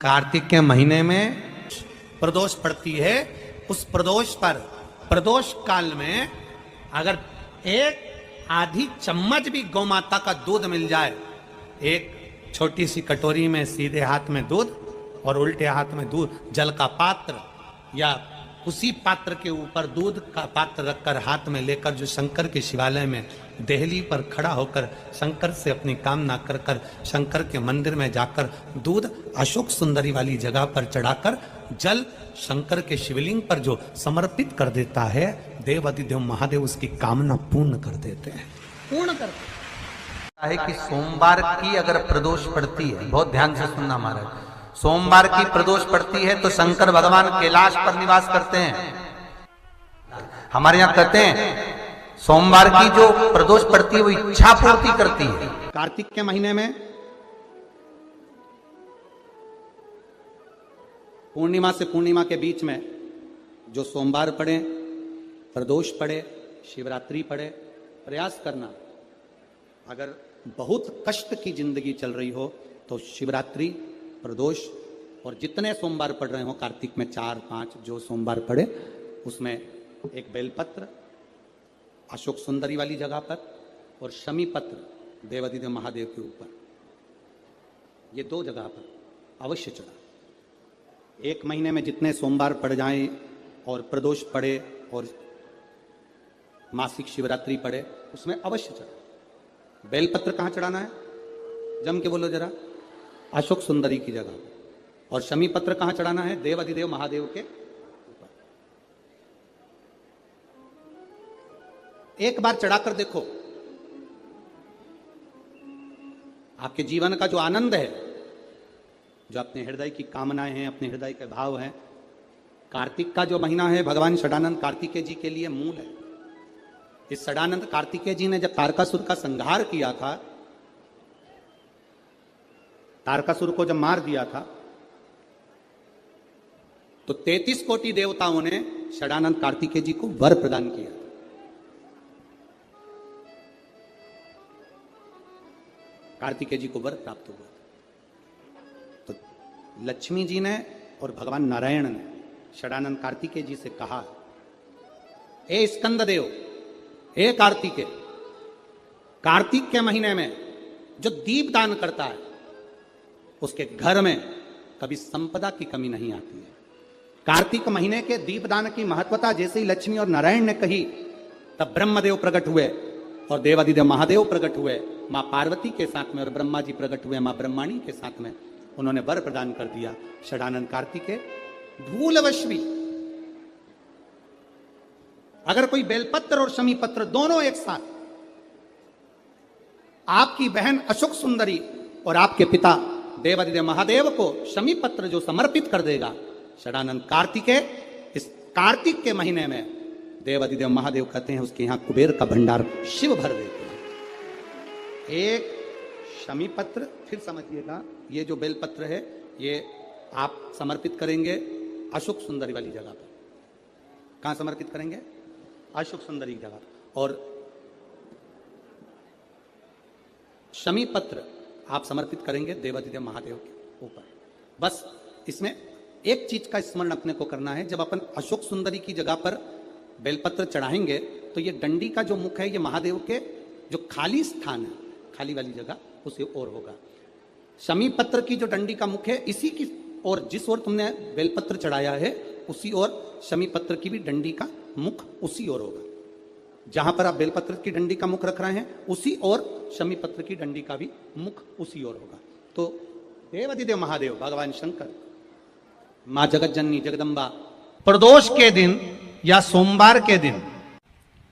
कार्तिक के महीने में प्रदोष पड़ती है। उस प्रदोष पर प्रदोष काल में अगर एक आधी चम्मच भी गौ माता का दूध मिल जाए, एक छोटी सी कटोरी में सीधे हाथ में दूध और उल्टे हाथ में दूध, जल का पात्र या उसी पात्र के ऊपर दूध का पात्र रखकर हाथ में लेकर जो शंकर के शिवालय में देहली पर खड़ा होकर शंकर से अपनी कामना कर कर शंकर के मंदिर में जाकर दूध अशोक सुंदरी वाली जगह पर चढ़ाकर जल शंकर के शिवलिंग पर जो समर्पित कर देता है, देवाधिदेव महादेव उसकी कामना पूर्ण कर देते हैं, पूर्ण करते हैं। कि सोमवार की अगर प्रदोष पड़ती है, बहुत ध्यान से सुनना महाराज, सोमवार की प्रदोष पड़ती है तो शंकर भगवान कैलाश पर निवास करते हैं। हमारे यहाँ कहते हैं सोमवार की जो प्रदोष पड़ती है वो इच्छा पूर्ति करती है। कार्तिक के महीने में पूर्णिमा से पूर्णिमा के बीच में जो सोमवार पड़े, प्रदोष पड़े, शिवरात्रि पड़े, प्रयास करना। अगर बहुत कष्ट की जिंदगी चल रही हो तो शिवरात्रि, प्रदोष और जितने सोमवार पड़ रहे हो कार्तिक में 4-5 जो सोमवार पड़े, उसमें एक बेलपत्र अशोक सुंदरी वाली जगह पर और शमी पत्र देवाधिदेव महादेव के ऊपर, ये 2 जगह पर अवश्य चढ़ा। एक महीने में जितने सोमवार पड़ जाएं और प्रदोष पड़े और मासिक शिवरात्रि पड़े, उसमें अवश्य चढ़ा। बेलपत्र कहाँ चढ़ाना है? जम के बोलो जरा। अशोक सुंदरी की जगह। और शमी पत्र कहां चढ़ाना है? देवाधिदेव महादेव के ऊपर। एक बार चढ़ाकर देखो, आपके जीवन का जो आनंद है, जो अपने हृदय की कामनाएं हैं, अपने हृदय के भाव हैं, कार्तिक का जो महीना है भगवान षडानंद कार्तिकेय जी के लिए मूल है। इस षडानंद कार्तिकेय जी ने जब तारकासुर का संहार किया था, तारकासुर को जब मार दिया था, तो 33 कोटि देवताओं ने षडानंद कार्तिकेय जी को वर प्रदान किया। कार्तिकेय जी को वर प्राप्त हुआ। तो लक्ष्मी जी ने और भगवान नारायण ने षडानंद कार्तिकेय जी से कहा, ए स्कंद देव, ए कार्तिकेय, कार्तिक के महीने में जो दीप दान करता है उसके घर में कभी संपदा की कमी नहीं आती है। कार्तिक महीने के दीपदान की महत्वता जैसे ही लक्ष्मी और नारायण ने कही, तब ब्रह्मदेव प्रकट हुए और देवाधिदेव महादेव प्रकट हुए मां पार्वती के साथ में, और ब्रह्मा जी प्रकट हुए मां ब्रह्माणी के साथ में। उन्होंने वर प्रदान कर दिया। षडानंद कार्तिकेय भूलवश भी अगर कोई बेलपत्र और शमी पत्र दोनों एक साथ, आपकी बहन अशोक सुंदरी और आपके पिता देवाधिदेव महादेव को शमी पत्र जो समर्पित कर देगा, षडानंद कार्तिकेय इस कार्तिक के महीने में देवाधिदेव महादेव कहते हैं उसके यहां कुबेर का भंडार शिव भर देते हैं। एक शमी पत्र, फिर समझिएगा, ये जो बेलपत्र है ये आप समर्पित करेंगे अशोक सुंदरी वाली जगह पर। कहां समर्पित करेंगे? अशोक सुंदरी की जगह। और शमी पत्र आप समर्पित करेंगे देवाधिदेव महादेव के ऊपर। बस इसमें एक चीज का स्मरण अपने को करना है, जब अपन अशोक सुंदरी की जगह पर बेलपत्र चढ़ाएंगे तो ये डंडी का जो मुख है ये महादेव के जो खाली स्थान है, खाली वाली जगह, उसे ओर होगा। शमी पत्र की जो डंडी का मुख है इसी की ओर, जिस ओर तुमने बेलपत्र चढ़ाया है उसी ओर शमी पत्र की भी डंडी का मुख उसी ओर होगा। जहां पर आप बेलपत्र की डंडी का मुख रख रहे हैं उसी ओर शमी पत्र की डंडी का भी मुख उसी ओर होगा। तो देवाधिदेव महादेव भगवान शंकर, मां जगत जननी जगदम्बा, प्रदोष के दिन या सोमवार के दिन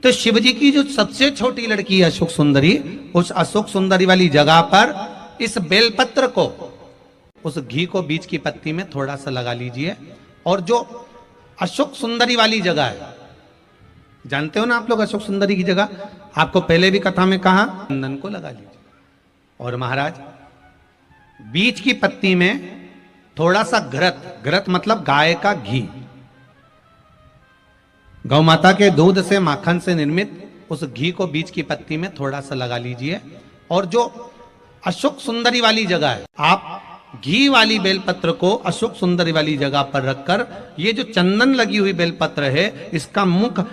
तो शिव जी की जो सबसे छोटी लड़की है अशोक सुंदरी, उस अशोक सुंदरी वाली जगह पर इस बेलपत्र को, उस घी को बीच की पत्ती में थोड़ा सा लगा लीजिए। और जो अशोक सुंदरी वाली जगह है, जानते हो ना आप लोग अशोक सुंदरी की जगह, आपको पहले भी कथा में कहा, चंदन को लगा लीजिए। और महाराज बीच की पत्ती में थोड़ा सा घृत, घृत मतलब गाय का घी, गौ माता के दूध से, माखन से निर्मित उस घी को बीच की पत्ती में थोड़ा सा लगा लीजिए। और जो अशोक सुंदरी वाली जगह है, आप घी वाली बेलपत्र को अशोक सुंदरी वाली जगह पर रखकर ये जो चंदन लगी हुई बेलपत्र है इसका मुख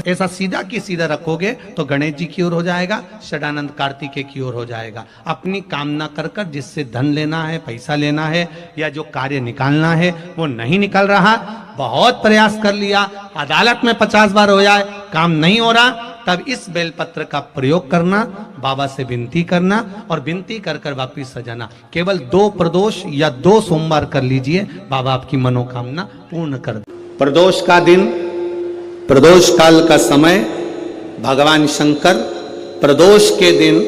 ऐसा सीधा की सीधा रखोगे तो गणेश जी की ओर हो जाएगा, षडानंद कार्तिकेय की ओर हो जाएगा। अपनी कामना कर कर जिससे धन लेना है, पैसा लेना है या जो कार्य निकालना है वो नहीं निकल रहा, बहुत प्रयास कर लिया, अदालत में 50 बार हो जाए, काम नहीं हो रहा, तब इस बेलपत्र का प्रयोग करना, बाबा से विनती करना और विनती कर कर वापिस सजाना। केवल 2 प्रदोष या 2 सोमवार कर लीजिए, बाबा आपकी मनोकामना पूर्ण कर दे। प्रदोष का दिन, प्रदोष काल का समय, भगवान शंकर प्रदोष के दिन,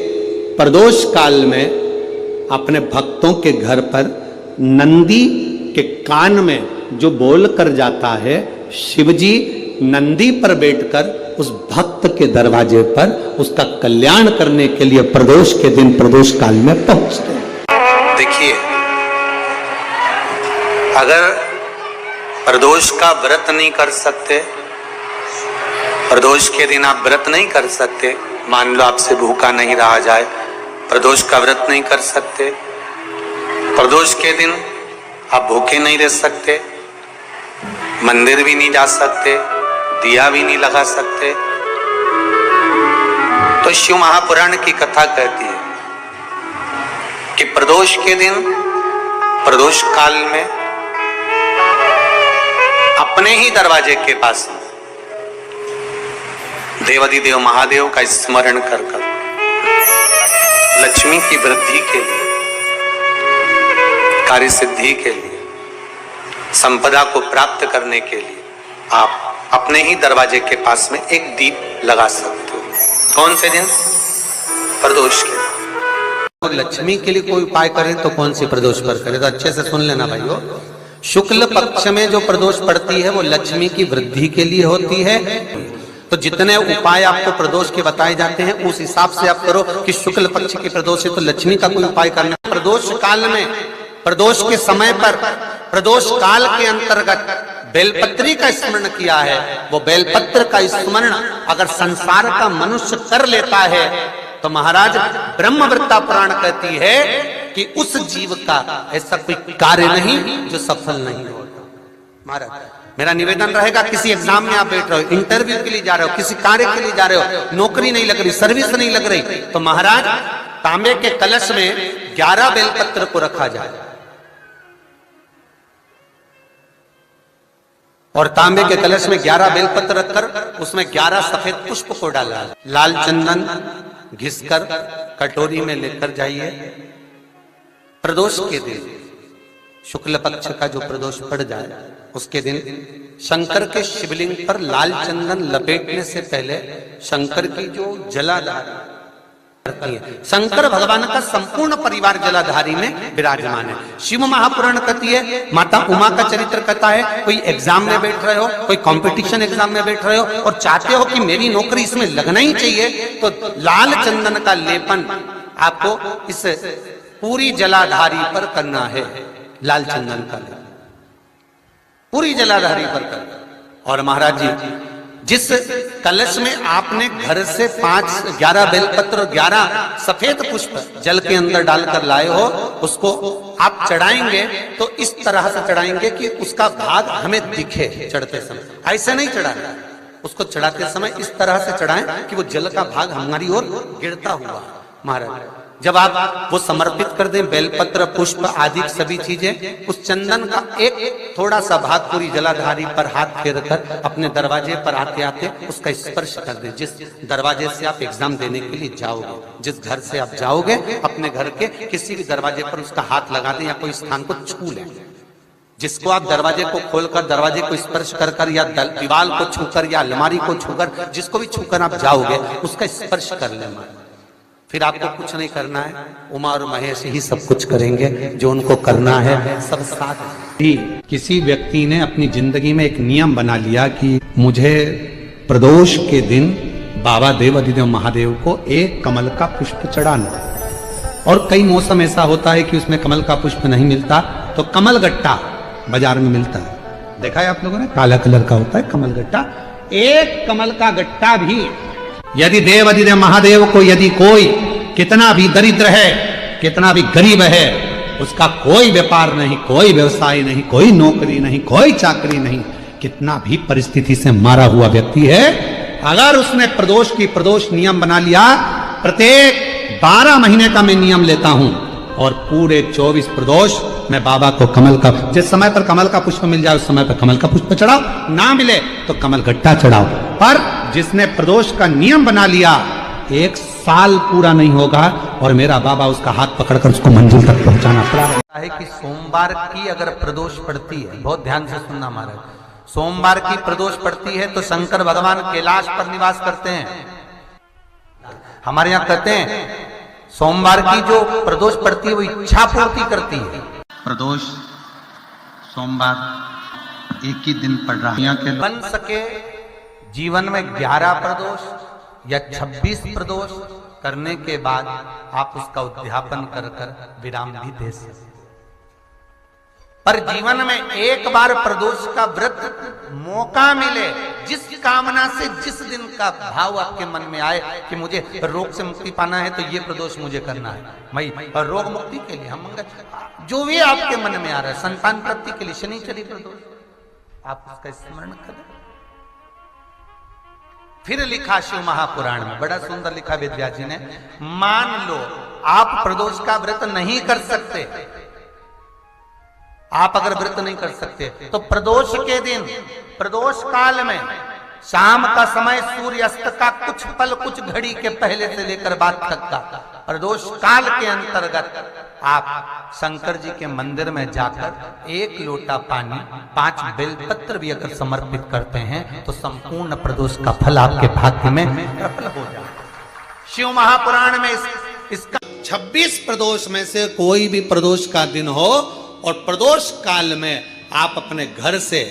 प्रदोष काल में अपने भक्तों के घर पर नंदी के कान में जो बोल कर जाता है, शिवजी नंदी पर बैठकर उस भक्त के दरवाजे पर उसका कल्याण करने के लिए प्रदोष के दिन, प्रदोष काल में पहुंचते हैं। देखिए, अगर प्रदोष का व्रत नहीं कर सकते, प्रदोष के दिन आप व्रत नहीं कर सकते, मान लो आपसे भूखा नहीं रहा जाए, प्रदोष का व्रत नहीं कर सकते, प्रदोष के दिन आप भूखे नहीं रह सकते, मंदिर भी नहीं जा सकते, दिया भी नहीं लगा सकते, तो शिव महापुराण की कथा कहती है कि प्रदोष के दिन, प्रदोष काल में अपने ही दरवाजे के पास देवाधिदेव महादेव का स्मरण कर कर लक्ष्मी की वृद्धि के लिए, कार्य सिद्धि के लिए, संपदा को प्राप्त करने के लिए आप अपने ही दरवाजे के पास में एक दीप लगा सकते हो। कौन से दिन? प्रदोष के दिन। लक्ष्मी के लिए कोई उपाय करें तो कौन सी प्रदोष पर करें? तो अच्छे से सुन लेना भाइयों, शुक्ल पक्ष में जो प्रदोष पड़ती है वो लक्ष्मी की वृद्धि के लिए होती है। तो जितने उपाय आपको प्रदोष के बताए जाते हैं उस हिसाब से आप करो कि शुक्ल पक्ष की प्रदोष है तो लक्ष्मी का कोई उपाय करना। प्रदोष काल में, प्रदोष के समय पर, प्रदोष काल के अंतर्गत बेलपत्री का स्मरण किया है। वो बेलपत्र का स्मरण अगर संसार का मनुष्य कर लेता है तो महाराज ब्रह्मवृत्ता पुराण कहती है कि उस जीव का ऐसा कोई कार्य नहीं जो सफल नहीं होता। महाराज मेरा निवेदन रहेगा, किसी एग्जाम में आप बैठ रहे हो, इंटरव्यू के लिए जा रहे हो, किसी कार्य के लिए जा रहे हो, नौकरी नहीं लग रही, सर्विस नहीं लग रही, तो महाराज तांबे के कलश में 11 बेलपत्र को रखा जाए और तांबे के कलश में 11 बेलपत्र रखकर उसमें 11 सफेद पुष्प को डाला, लाल चंदन घिसकर कटोरी में लेकर जाइए। प्रदोष के दिन, शुक्ल पक्ष का जो प्रदोष पड़ जाए उसके दिन शंकर के शिवलिंग पर लाल चंदन लपेटने से पहले शंकर की जो जलाधारी करती है, शंकर भगवान का संपूर्ण परिवार जलाधारी में विराजमान है। शिव महापुराण कहती है, माता उमा का चरित्र कहता है, कोई एग्जाम में बैठ रहे हो, कोई कंपटीशन एग्जाम में बैठ रहे हो और चाहते हो कि मेरी नौकरी इसमें लगना ही चाहिए, तो लाल चंदन का लेपन आपको इस पूरी जलाधारी पर करना है। लाल चंदन का लेपन पूरी जलाधारी पर कर। और महाराज जी, जिस कलश में आपने घर से 11 बेलपत्र और 11 सफेद पुष्प जल के अंदर डालकर लाए हो, उसको आप चढ़ाएंगे तो इस तरह से चढ़ाएंगे कि उसका भाग हमें दिखे चढ़ते समय। ऐसे नहीं चढ़ाएं, उसको चढ़ाते समय इस तरह से चढ़ाएं कि वो जल का भाग हमारी ओर गिरता हुआ। महाराज जब आप वो समर्पित कर दें, बेलपत्र पुष्प आदि सभी चीजें, उस चंदन का एक थोड़ा सा भाग पूरी जलाधारी पर हाथ फेर कर अपने दरवाजे पर आते आते उसका स्पर्श कर दें। जिस दरवाजे से आप एग्जाम देने के लिए जाओगे, जिस घर से आप जाओगे, अपने घर के किसी भी दरवाजे पर उसका हाथ लगा दें या कोई स्थान को छू लें। जिसको आप दरवाजे को खोलकर, दरवाजे को स्पर्श कर कर या दीवार को छूकर या अलमारी को छूकर, जिसको भी छूकर आप जाओगे उसका स्पर्श कर लेना। फिर आपको कुछ नहीं करना है, उमा और महेश ही सब कुछ करेंगे, जो उनको करना है सब साथ ही। किसी व्यक्ति ने अपनी जिंदगी में एक नियम बना लिया कि मुझे प्रदोष के दिन बाबा देवाधिदेव महादेव को एक कमल का पुष्प चढ़ाना। और कई मौसम ऐसा होता है कि उसमें कमल का पुष्प नहीं मिलता, तो कमल गट्टा बाजार में मिलता है, देखा है आप लोगों ने, काला कलर का होता है कमल गट्टा। एक कमल का गट्टा भी यदि देवाधिदेव महादेव को, यदि कोई कितना भी दरिद्र है, कितना भी गरीब है, उसका कोई व्यापार नहीं, कोई व्यवसाय नहीं, कोई नौकरी नहीं, कोई चाकरी नहीं, कितना भी परिस्थिति से मारा हुआ व्यक्ति है, अगर उसने प्रदोष नियम बना लिया, प्रत्येक 12 महीने का मैं नियम लेता हूं और पूरे 24 प्रदोष मैं बाबा को कमल का, जिस समय पर कमल का पुष्प मिल जाए उस समय पर कमल का पुष्प चढ़ाओ, ना मिले तो कमल गट्टा चढ़ाओ। पर जिसने प्रदोष का नियम बना लिया, 1 साल पूरा नहीं होगा और मेरा बाबा उसका हाथ पकड़कर उसको मंजिल तक पहुंचाना पड़ा है। कि सोमवार की अगर प्रदोष पड़ती है, बहुत ध्यान से सुनना महाराज, सोमवार की प्रदोष पड़ती है तो शंकर भगवान कैलाश पर निवास करते हैं। हमारे यहाँ कहते हैं सोमवार की जो प्रदोष पड़ती है वो इच्छा पूर्ति करती है। प्रदोष सोमवार एक ही दिन पड़ रहा है, के बन सके जीवन में 11 प्रदोष या 26 प्रदोष करने के बाद आप उसका उद्यापन कर विराम भी दे सकते। पर जीवन में एक बार प्रदोष का व्रत मौका मिले, जिस कामना से जिस दिन का भाव आपके मन में आए कि मुझे रोग से मुक्ति पाना है तो ये प्रदोष मुझे करना है, मैं रोग मुक्ति के लिए, हम मंगल जो भी आपके मन में आ रहा है, संतान प्राप्ति के लिए शनिचरी प्रदोष, आप उसका स्मरण करें। फिर लिखा शिव महापुराण में, बड़ा सुंदर लिखा वेदव्यास जी ने, मान लो आप प्रदोष का व्रत नहीं कर सकते, आप अगर व्रत नहीं कर सकते तो प्रदोष के दिन, प्रदोष काल में शाम का समय सूर्यास्त का कुछ पल, कुछ घड़ी के पहले से लेकर बाद तक का प्रदोष काल के अंतर्गत आप शंकर जी के मंदिर में जाकर 1 लोटा पानी, 5 बेलपत्र भी अगर समर्पित करते हैं तो संपूर्ण प्रदोष का फल आपके भाग्य में प्रबल हो जाए। शिव महापुराण में इसका 26 प्रदोष में से कोई भी प्रदोष का दिन हो और प्रदोष काल में आप अपने घर से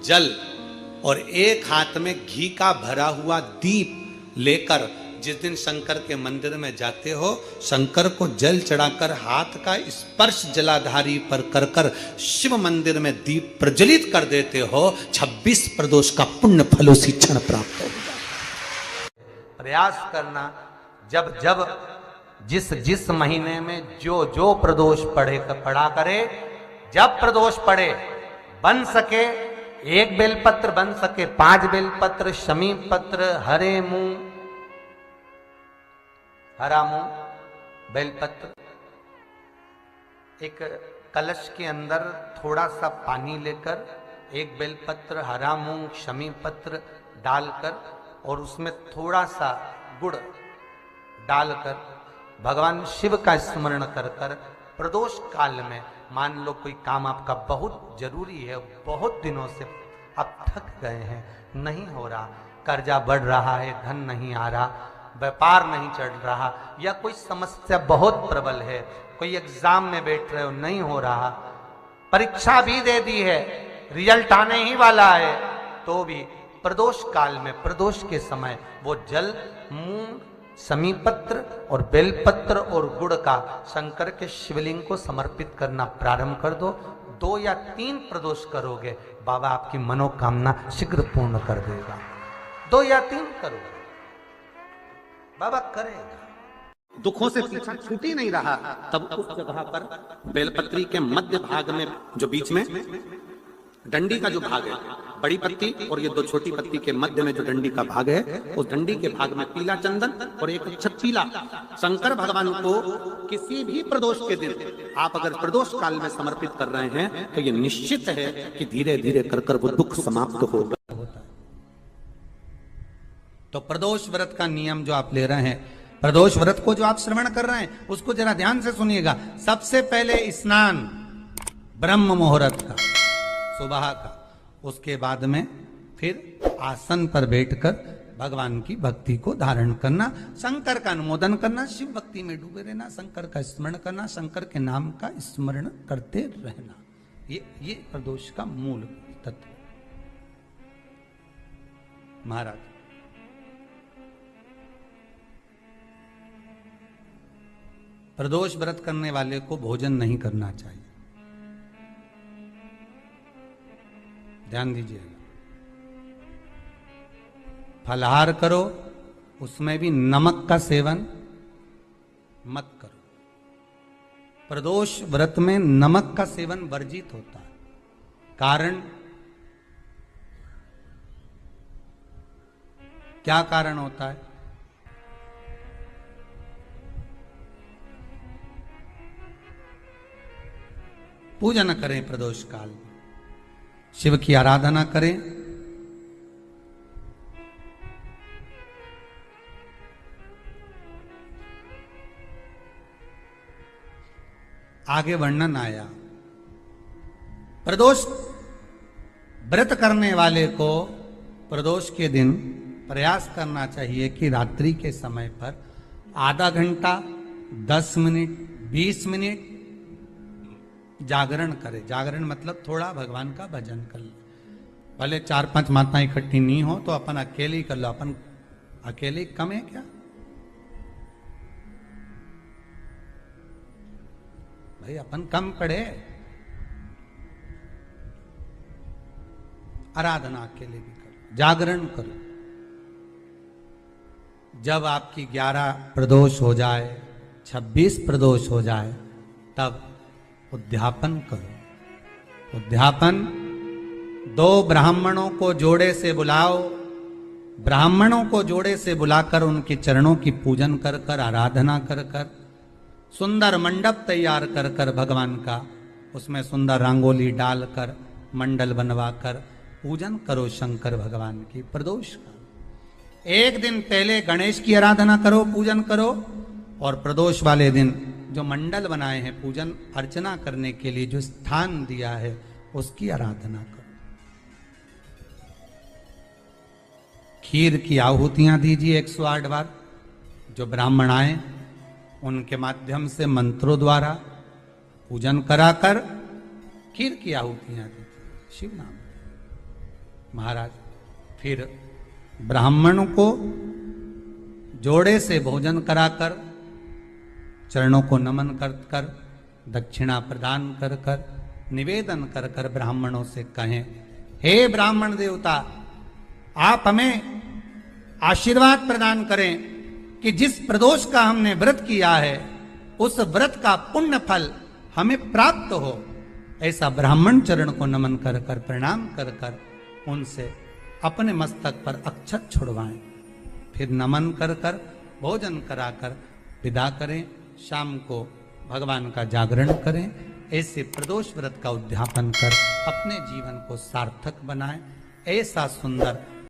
जल और एक हाथ में घी का भरा हुआ दीप लेकर जिस दिन शंकर के मंदिर में जाते हो, शंकर को जल चढ़ाकर हाथ का स्पर्श जलाधारी पर कर शिव मंदिर में दीप प्रज्वलित कर देते हो, 26 प्रदोष का पुण्य फल उसी क्षण प्राप्त हो। प्रयास करना, जब जब जिस महीने में जो प्रदोष पड़ा करे, जब प्रदोष पड़े, बन सके 1 बेलपत्र, बन सके 5 बेलपत्र, शमी पत्र, हरे मुंह, हरा मुंह, बेलपत्र, एक कलश के अंदर थोड़ा सा पानी लेकर 1 बेलपत्र, हरा मूंग, शमी पत्र डालकर और उसमें थोड़ा सा गुड़ डालकर भगवान शिव का स्मरण कर प्रदोष काल में, मान लो कोई काम आपका बहुत जरूरी है, बहुत दिनों से आप थक गए हैं, नहीं हो रहा, कर्जा बढ़ रहा है, धन नहीं आ रहा, व्यापार नहीं चढ़ रहा, या कोई समस्या बहुत प्रबल है, कोई एग्जाम में बैठ रहे हो नहीं हो रहा, परीक्षा भी दे दी है, रिजल्ट आने ही वाला है, तो भी प्रदोष काल में, प्रदोष के समय वो जल, मूंग, समीपत्र और बेलपत्र और गुड़ का शंकर के शिवलिंग को समर्पित करना प्रारंभ कर दो। 2 या 3 प्रदोष करोगे, बाबा आपकी मनोकामना शीघ्र पूर्ण कर देगा। 2 या 3 करो, बाबा करेगा। दुखों से पीछा छूट ही नहीं रहा, तब उस जगह पर बेलपत्री के मध्य भाग में, जो बीच में डंडी का जो भाग है, बड़ी पत्ती और ये 2 छोटी पत्ती के मध्य में जो डंडी का भाग है, उस डंडी के भाग में पीला चंदन और एक अक्षत पीला शंकर भगवान को किसी भी प्रदोष के दिन आप अगर प्रदोष काल में समर्पित कर रहे हैं तो ये निश्चित है कि धीरे धीरे कर वो दुख समाप्त होगा। तो प्रदोष व्रत का नियम जो आप ले रहे हैं, प्रदोष व्रत को जो आप श्रवण कर रहे हैं, उसको जरा ध्यान से सुनिएगा। सबसे पहले स्नान ब्रह्म मुहूर्त का, सुबह का, उसके बाद में फिर आसन पर बैठकर भगवान की भक्ति को धारण करना, शंकर का अनुमोदन करना, शिव भक्ति में डूबे रहना, शंकर का स्मरण करना, शंकर के नाम का स्मरण करते रहना, ये प्रदोष का मूल तत्व। महाराज प्रदोष व्रत करने वाले को भोजन नहीं करना चाहिए, ध्यान दीजिएगा। फलाहार करो, उसमें भी नमक का सेवन मत करो। प्रदोष व्रत में नमक का सेवन वर्जित होता है। कारण क्या कारण होता है? पूजन करें प्रदोष काल में, शिव की आराधना करें, आगे वर्णन आया। प्रदोष व्रत करने वाले को प्रदोष के दिन प्रयास करना चाहिए कि रात्रि के समय पर आधा घंटा, 10 मिनट, 20 मिनट जागरण करे। जागरण मतलब थोड़ा भगवान का भजन कर ले। भले 4-5 माताएं इकट्ठी नहीं हो तो अपन अकेले ही कर लो। अपन अकेले कम है क्या भाई? अपन कम पड़े। आराधना अकेले भी करो, जागरण करो। जब आपकी 11 प्रदोष हो जाए, 26 प्रदोष हो जाए, तब उद्यापन करो। उद्यापन 2 ब्राह्मणों को जोड़े से बुलाओ। ब्राह्मणों को जोड़े से बुलाकर उनके चरणों की पूजन कर कर, आराधना कर कर, सुंदर मंडप तैयार कर कर भगवान का, उसमें सुंदर रंगोली डालकर, मंडल बनवाकर पूजन करो शंकर भगवान की प्रदोष का। एक दिन पहले गणेश की आराधना करो, पूजन करो, और प्रदोष वाले दिन जो मंडल बनाए हैं पूजन अर्चना करने के लिए, जो स्थान दिया है, उसकी आराधना करो। खीर की आहुतियां दीजिए 108 बार। जो ब्राह्मण आए उनके माध्यम से मंत्रों द्वारा पूजन कराकर खीर की आहुतियां दीजिए शिव नाम महाराज। फिर ब्राह्मणों को जोड़े से भोजन कराकर, चरणों को नमन कर कर, दक्षिणा प्रदान कर कर, निवेदन कर कर ब्राह्मणों से कहें, हे ब्राह्मण देवता, आप हमें आशीर्वाद प्रदान करें कि जिस प्रदोष का हमने व्रत किया है उस व्रत का पुण्य फल हमें प्राप्त हो। ऐसा ब्राह्मण चरण को नमन कर कर, प्रणाम कर कर उनसे अपने मस्तक पर अक्षत छुड़वाएं। फिर नमन कर कर, भोजन कराकर विदा करें। शाम को भगवान का जागरण करें। ऐसे प्रदोष व्रत का उद्यापन कर अपने जीवन को सार्थक बनाएं। ऐसा सुंदर